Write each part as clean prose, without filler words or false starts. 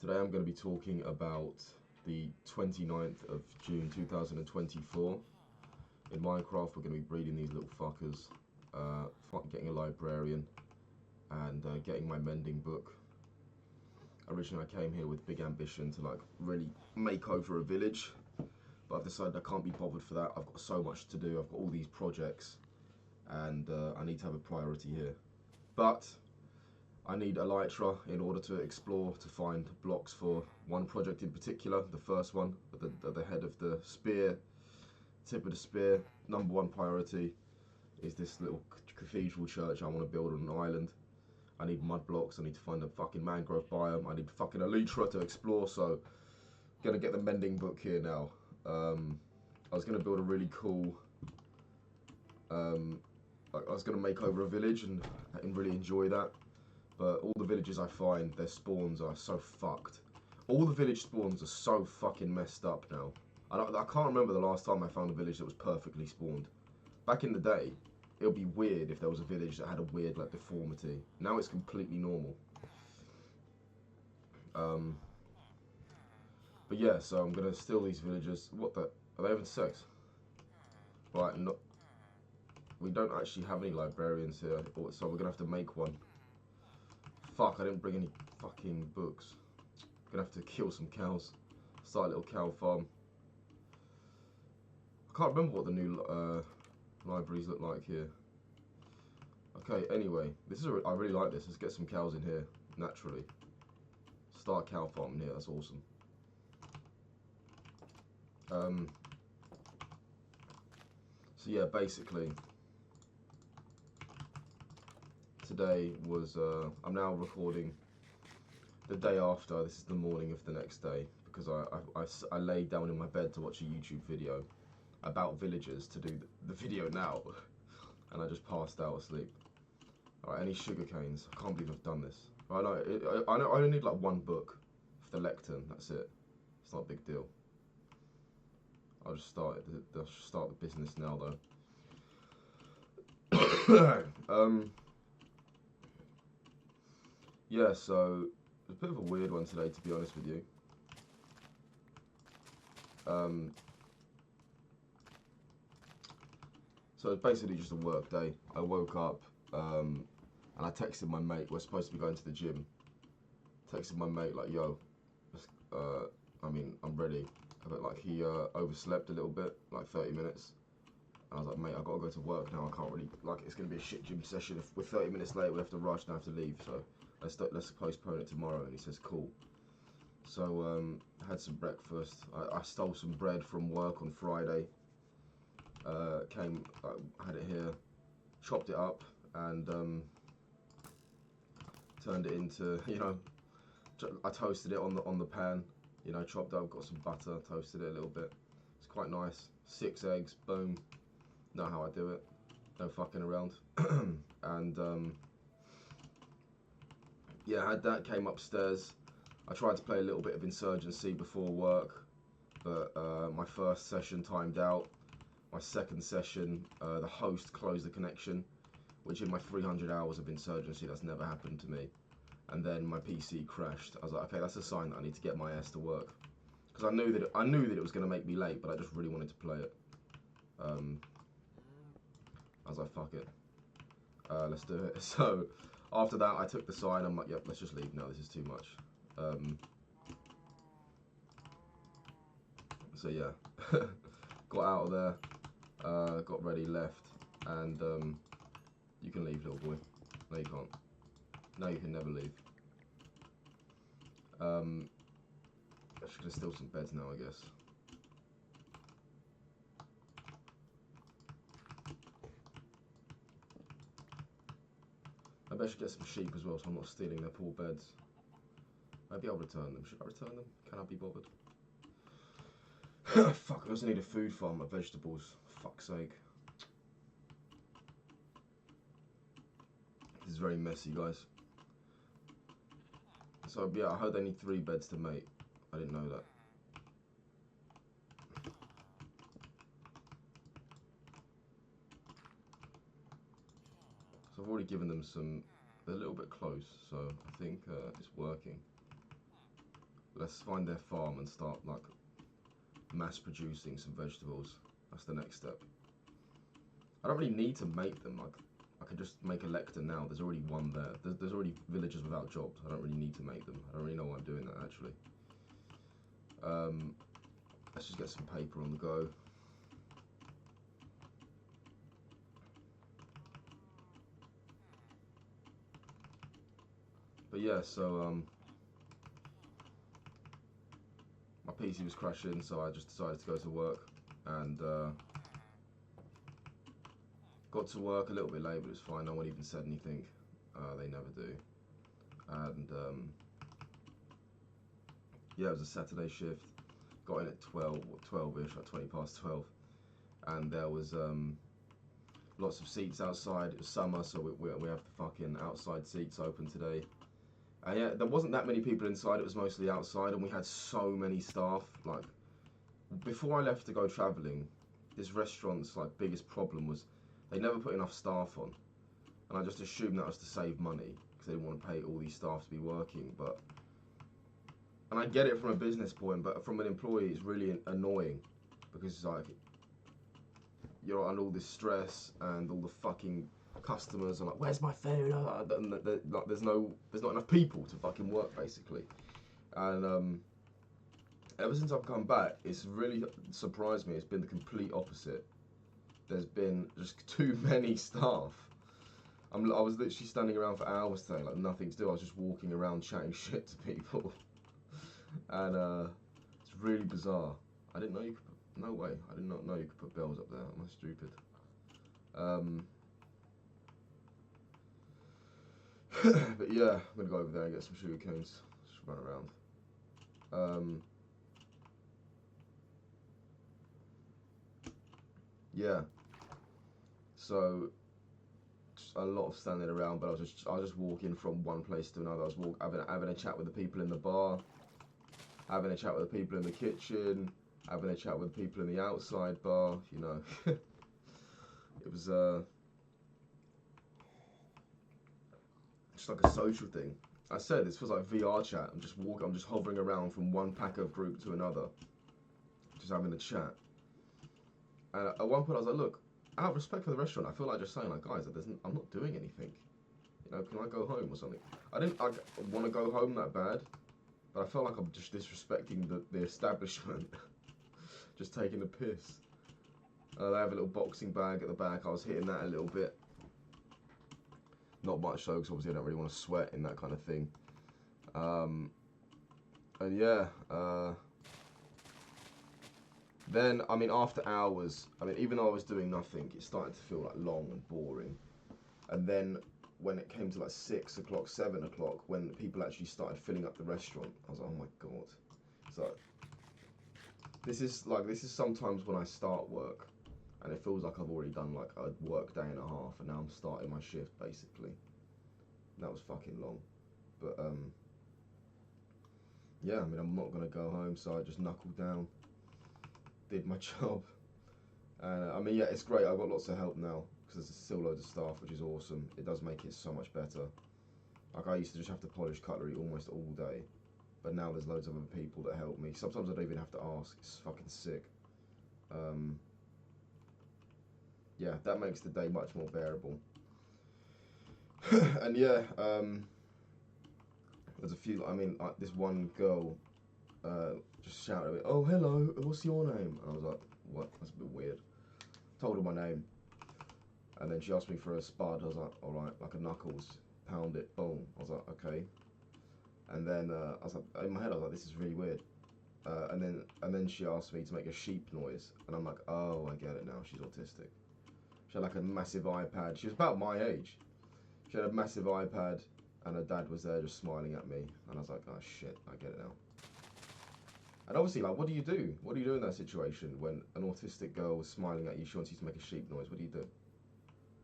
Today I'm going to be talking about the 29th of June 2024. In Minecraft we're going to be breeding these little fuckers, getting a librarian and getting my mending book. Originally I came here with big ambition to like really make over a village, but I've decided I can't be bothered for that. I've got so much to do, I've got all these projects and I need to have a priority here. But I need elytra in order to explore, to find blocks for one project in particular. The first one, at the head of the spear, tip of the spear, #1 priority is this little cathedral church I want to build on an island. I need mud blocks, I need to find a fucking mangrove biome, I need fucking elytra to explore, so I'm gonna get the mending book here now. I was gonna build a really cool, I was gonna make over a village and really enjoy that. But all the villages I find, their spawns are so fucked. All the village spawns are so fucking messed up now. I can't remember the last time I found a village that was perfectly spawned. Back in the day, it would be weird if there was a village that had a weird like deformity. Now it's completely normal. But yeah, so I'm gonna steal these villagers. What the? Are they having sex? Right, no. We don't actually have any librarians here, so we're gonna have to make one. Fuck, I didn't bring any fucking books. Gonna have to kill some cows. Start a little cow farm. I can't remember what the new libraries look like here. Okay, anyway, I really like this. Let's get some cows in here, naturally. Start cow farming here, that's awesome. So yeah, basically, today was, I'm now recording the day after. This is the morning of the next day, because I laid down in my bed to watch a YouTube video about villagers to do the video now, and I just passed out asleep. Alright, any sugar canes? I can't believe I've done this. I only need like one book for the lectern, that's it. It's not a big deal. I'll just start the business now though. Yeah, so it's a bit of a weird one today, to be honest with you. So it's basically just a work day. I woke up and I texted my mate. We're supposed to be going to the gym. Texted my mate like, yo, I'm ready. But like he overslept a little bit, like 30 minutes. And I was like, mate, I've got to go to work now. I can't really, like, it's going to be a shit gym session. If we're 30 minutes late, we have to rush and I have to leave. So let's postpone it tomorrow. And he says, cool. So I had some breakfast. I stole some bread from work on Friday. Had it here, chopped it up, and turned it into, I toasted it on the pan. Chopped up, got some butter, toasted it a little bit. It's quite nice. 6 eggs, boom. Know how I do it. No fucking around. And yeah, I had that. Came upstairs. I tried to play a little bit of Insurgency before work, but my first session timed out. My second session, the host closed the connection, which in my 300 hours of Insurgency, that's never happened to me. And then my PC crashed. I was like, okay, that's a sign that I need to get my ass to work, because I knew that it was going to make me late, but I just really wanted to play it. I was like, fuck it, let's do it. So after that, I took the sign. I'm like, yep, let's just leave now. This is too much. So yeah, got out of there, got ready, left, and you can leave, little boy. No, you can't. No, you can never leave. I'm just gonna steal some beds now, I guess. I bet I should get some sheep as well, so I'm not stealing their poor beds. Maybe I'll return them. Should I return them? Can I be bothered? Fuck, I also need a food farm of vegetables. For fuck's sake. This is very messy, guys. So yeah, I heard they need 3 beds to mate. I didn't know that. So I've already given them some. They're a little bit close, so I think it's working. let's find their farm and start like mass producing some vegetables. That's the next step. I don't really need to make them. Like, I could just make a lector now. There's already one there. There's already villagers without jobs. I don't really need to make them. I don't really know why I'm doing that actually. Let's just get some paper on the go. But yeah, so my PC was crashing, so I just decided to go to work, and got to work a little bit late, but it was fine. No one even said anything. They never do. And yeah, it was a Saturday shift. Got in at 12-ish, like 20 past 12, and there was lots of seats outside. It was summer, so we have the fucking outside seats open today. And yeah, there wasn't that many people inside. It was mostly outside, and we had so many staff. Like, before I left to go travelling, this restaurant's like biggest problem was they never put enough staff on, and I just assumed that was to save money because they didn't want to pay all these staff to be working. But, and I get it from a business point, but from an employee, it's really annoying because it's like you're under all this stress and all the fucking customers are like, "Where's my food?" Like, there's not enough people to fucking work basically, and ever since I've come back, it's really surprised me. It's been the complete opposite. There's been just too many staff. I was literally standing around for hours today, like nothing to do. I was just walking around chatting shit to people, and it's really bizarre. I didn't know you could put, no way. I did not know you could put bells up there. Am I stupid? But yeah, I'm gonna go over there and get some sugar canes. Just run around. Yeah. So just a lot of standing around, but I was just walking from one place to another. I was having a chat with the people in the bar, having a chat with the people in the kitchen, having a chat with the people in the outside bar. You know, it was just like a social thing. I said this was like VR chat. I'm just hovering around from one pack of group to another, just having a chat. And at one point I was like, look, out of respect for the restaurant, I feel like just saying like, guys, I'm not doing anything. You know, can I go home or something? I want to go home that bad, but I felt like I'm just disrespecting the establishment, just taking the piss. They have a little boxing bag at the back. I was hitting that a little bit. Not much though, because obviously I don't really want to sweat in that kind of thing. And yeah, then, I mean, after hours, I mean, even though I was doing nothing, it started to feel like long and boring. And then when it came to like 6 o'clock, 7 o'clock, when people actually started filling up the restaurant, I was like, oh my God. So this is sometimes when I start work and it feels like I've already done like a work day and a half, and now I'm starting my shift basically. That was fucking long. But yeah, I mean, I'm not gonna go home, so I just knuckled down, did my job, and I mean, yeah, it's great. I've got lots of help now because there's still loads of staff, which is awesome. It does make it so much better. Like, I used to just have to polish cutlery almost all day, but now there's loads of other people that help me. Sometimes I don't even have to ask. It's fucking sick. Yeah, that makes the day much more bearable. And yeah, there's a few. I mean, this one girl just shouted at me, "Oh, hello, what's your name?" And I was like, "What? That's a bit weird." Told her my name, and then she asked me for a spud. I was like, "All right," like a knuckles, pound it, boom. I was like, "Okay." And then I was like, in my head, I was like, "This is really weird." And then she asked me to make a sheep noise, and I'm like, "Oh, I get it now. She's autistic." She had like a massive iPad. She was about my age. She had a massive iPad, and her dad was there just smiling at me, and I was like, "Oh shit, I get it now." And obviously, like, what do you do? What do you do in that situation when an autistic girl is smiling at you? She wants you to make a sheep noise. What do?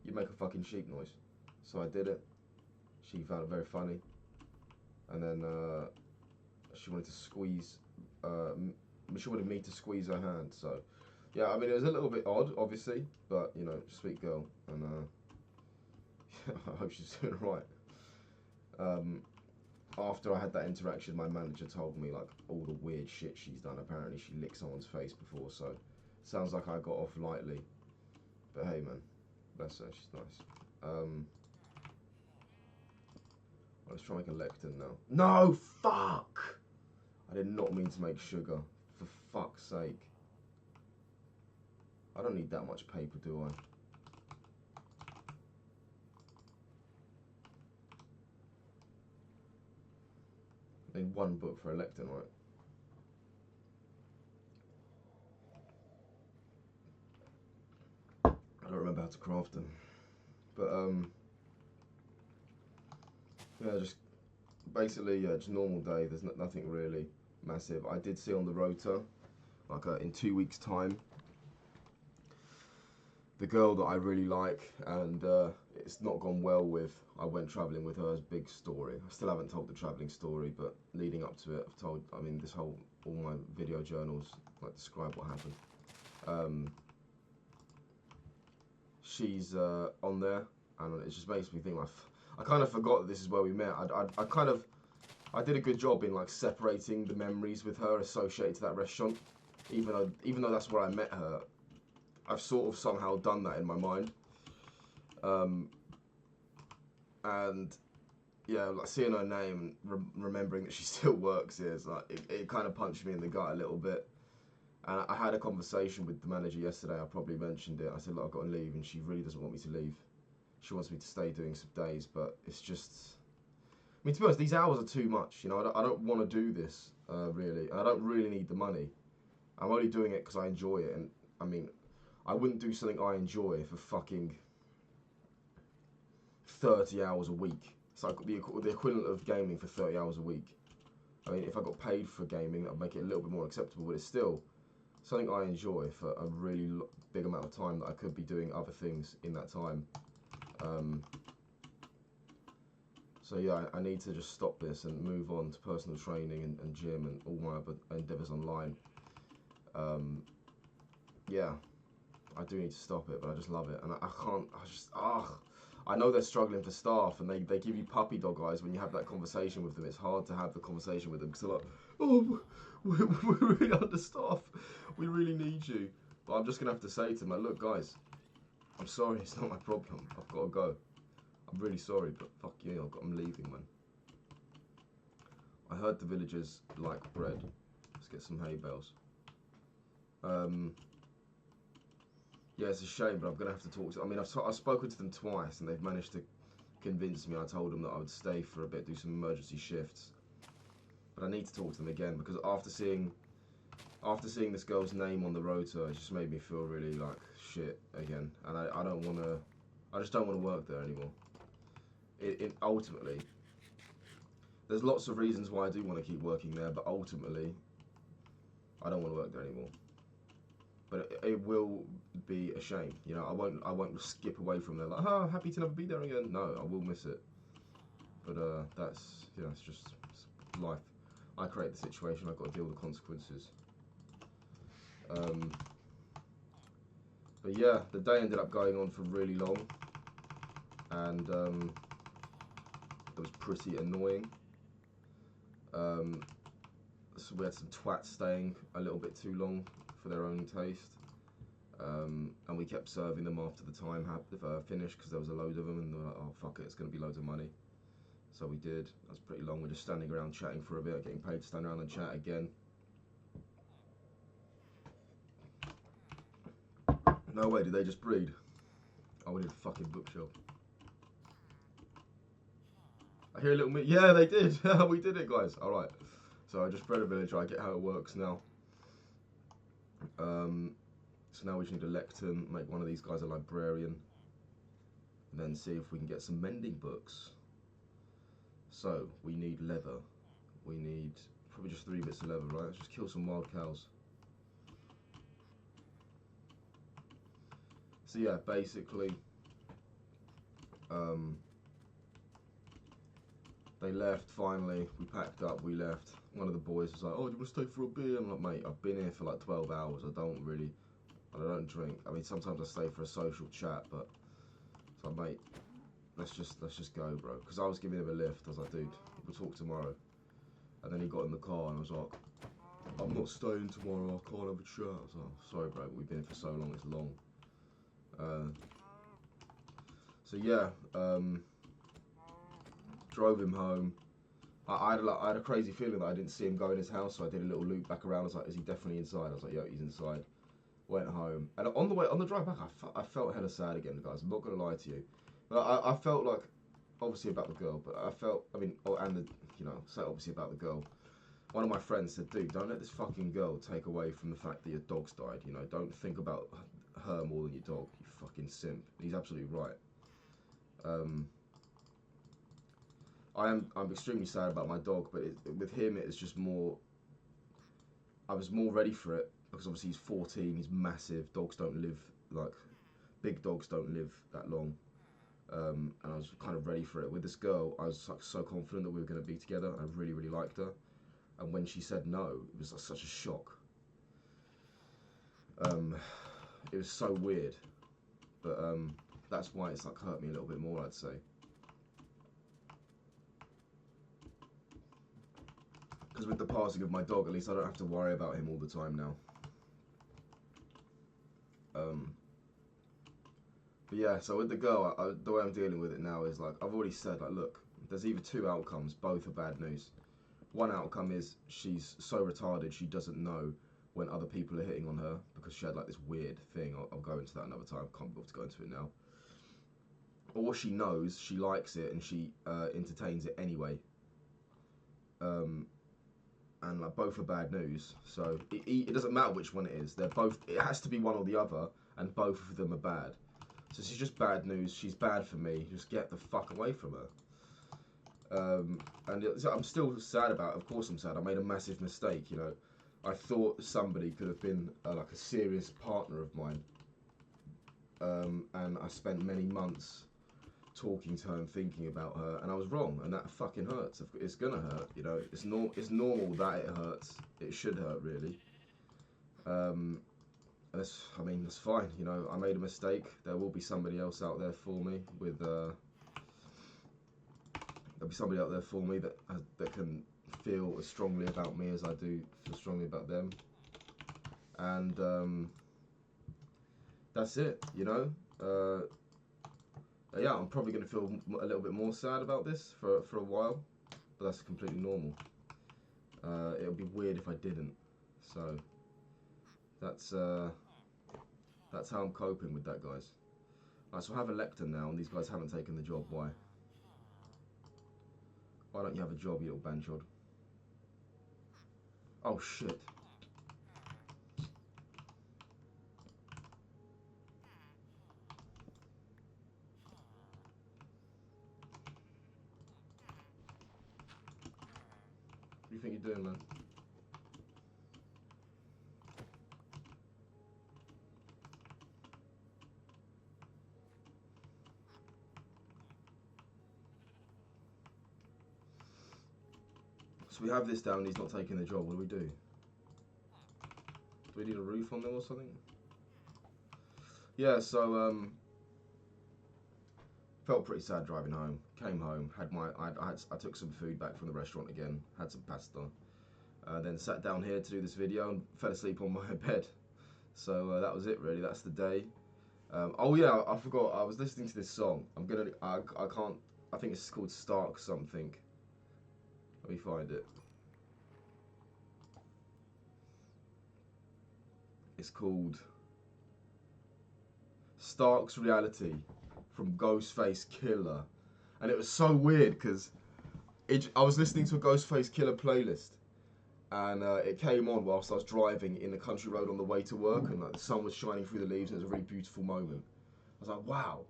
You make a fucking sheep noise. So I did it. She found it very funny, and then she wanted to squeeze. She wanted me to squeeze her hand. So yeah, I mean, it was a little bit odd, obviously, but you know, sweet girl, and I hope she's doing alright. after I had that interaction, my manager told me like all the weird shit she's done. Apparently, she licked someone's face before, so sounds like I got off lightly. But hey, man, bless her, she's nice. Let's try and make a lectern now. No, fuck! I did not mean to make sugar. For fuck's sake. I don't need that much paper, do I? I need one book for a lectern, right? I don't remember how to craft them. But, yeah, just basically, yeah, just normal day. There's nothing really massive. I did see on the rotor, like in 2 weeks' time, the girl that I really like, and it's not gone well with. I went travelling with her. As big story. I still haven't told the travelling story, but leading up to it, I've told. I mean, all my video journals like describe what happened. She's on there, and it just makes me think. I kind of forgot that this is where we met. I did a good job in like separating the memories with her associated to that restaurant, even though that's where I met her. I've sort of somehow done that in my mind, and yeah, like seeing her name and remembering that she still works here, is like it kind of punched me in the gut a little bit. And I had a conversation with the manager yesterday. I probably mentioned it. I said, look, I've got to leave, and she really doesn't want me to leave. She wants me to stay doing some days, but it's just. I mean, to be honest, these hours are too much. You know, I don't want to do this really. I don't really need the money. I'm only doing it because I enjoy it, and I mean, I wouldn't do something I enjoy for fucking 30 hours a week. It's like the equivalent of gaming for 30 hours a week. I mean, if I got paid for gaming, I'd make it a little bit more acceptable, but it's still something I enjoy for a really big amount of time that I could be doing other things in that time. So yeah, I need to just stop this and move on to personal training and gym and all my other endeavours online. Yeah, I do need to stop it, but I just love it, and I can't. I know they're struggling for staff, and they give you puppy dog eyes when you have that conversation with them. It's hard to have the conversation with them because they're like, oh, we're really understaffed. We really need you. But I'm just gonna have to say to them, like, look, guys, I'm sorry, it's not my problem. I've got to go. I'm really sorry, but fuck you, I'm leaving, man. I heard the villagers like bread. Let's get some hay bales. Yeah, it's a shame, but I'm going to have to talk to them. I mean, I've spoken to them twice, and they've managed to convince me. I told them that I would stay for a bit, do some emergency shifts. But I need to talk to them again, because after seeing this girl's name on the rotor, it just made me feel really like shit again. And I don't want to, I just don't want to work there anymore. Ultimately, there's lots of reasons why I do want to keep working there, but ultimately, I don't want to work there anymore. But it will be a shame, you know. I won't skip away from there like, oh, happy to never be there again. No, I will miss it. But that's, you know, it's just life. I create the situation. I've got to deal with the consequences. But yeah, the day ended up going on for really long, and it was pretty annoying. So we had some twats staying a little bit too long for their own taste, and we kept serving them after the time finished because there was a load of them, and they were like, oh fuck it, it's going to be loads of money. So we did. That was pretty long. We're just standing around chatting for a bit, getting paid to stand around and chat again. No way, did they just breed? Oh, we did a fucking bookshelf. I hear a little bit. Yeah, they did. We did it, guys. All right. So I just bred a villager. I get how it works now. So now we just need a lectern, make one of these guys a librarian, and then see if we can get some mending books. So we need leather. We need probably just 3 bits of leather, right? Let's just kill some wild cows. So yeah, basically, they left finally. We packed up, we left. One of the boys was like, oh, do you want to stay for a beer? I'm like, mate, I've been here for like 12 hours. I don't drink. I mean, sometimes I stay for a social chat, but so mate, let's just go, bro. Because I was giving him a lift. I was like, dude, we'll talk tomorrow. And then he got in the car and I was like, I'm not staying tomorrow, I can't have a chat. I was like, sorry bro, we've been here for so long, it's long. So yeah, drove him home. I had a crazy feeling that I didn't see him go in his house, so I did a little loop back around. I was like, is he definitely inside? I was like, yeah, he's inside. Went home, and on the drive back, I felt hella sad again, guys. I'm not gonna lie to you. But I felt like, obviously about the girl, but obviously about the girl. One of my friends said, dude, don't let this fucking girl take away from the fact that your dog's died. You know, don't think about her more than your dog. You fucking simp. And he's absolutely right. I'm extremely sad about my dog, but with him it's just more. I was more ready for it because obviously he's 14, he's massive. Dogs don't live big dogs don't live that long, and I was kind of ready for it. With this girl, I was like so confident that we were going to be together. I really, really liked her, and when she said no, it was like such a shock. It was so weird, but that's why it's like hurt me a little bit more, I'd say. Because with the passing of my dog, at least I don't have to worry about him all the time now. But yeah, so with the girl, the way I'm dealing with it now is like, I've already said, like, look, there's either two outcomes, both are bad news. One outcome is she's so retarded she doesn't know when other people are hitting on her because she had like this weird thing. I'll go into that another time, can't be able to go into it now. Or she knows, she likes it, and she entertains it anyway. And like both are bad news, so it doesn't matter which one it is. They're both. It has to be one or the other, and both of them are bad. So she's just bad news. She's bad for me. Just get the fuck away from her. And I'm still sad about it. Of course I'm sad. I made a massive mistake. You know, I thought somebody could have been like a serious partner of mine, and I spent many months talking to her and thinking about her, and I was wrong, and that fucking hurts. It's gonna hurt, you know. It's normal that it hurts. It should hurt, really. And that's fine. You know, I made a mistake. There will be somebody else out there for me with. There'll be somebody out there for me that can feel as strongly about me as I do feel strongly about them. And that's it. You know. Yeah, I'm probably going to feel a little bit more sad about this for a while, but that's completely normal. It would be weird if I didn't. So that's how I'm coping with that, guys. Right, so I have a lectern now, and these guys haven't taken the job. Why? Why don't you have a job, you little banchod? Oh shit. What do you think you're doing, man? So we have this down, he's not taking the job. What do we do? Do we need a roof on them or something? Yeah, so felt pretty sad driving home. Came home, I took some food back from the restaurant again, had some pasta. Then sat down here to do this video and fell asleep on my bed. So that was it, really. That's the day. Oh yeah, I forgot. I was listening to this song. I think it's called Stark something. Let me find it. It's called Stark's Reality from Ghostface Killah, and it was so weird because I was listening to a Ghostface Killah playlist, and it came on whilst I was driving in the country road on the way to work, and like the sun was shining through the leaves, and it was a really beautiful moment. I was like, wow,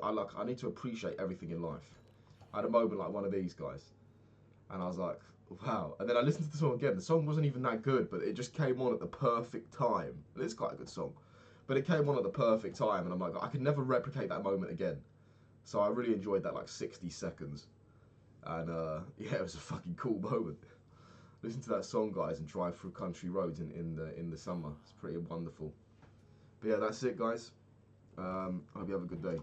I need to appreciate everything in life. I had a moment like one of these guys, and I was like, wow. And then I listened to the song again. The song wasn't even that good, but it just came on at the perfect time. It's quite a good song, but it came on at the perfect time, and I'm like, I could never replicate that moment again. So I really enjoyed that like 60 seconds, and yeah, it was a fucking cool moment. Listen to that song, guys, and drive through country roads in the summer. It's pretty wonderful. But yeah, that's it, guys. I hope you have a good day.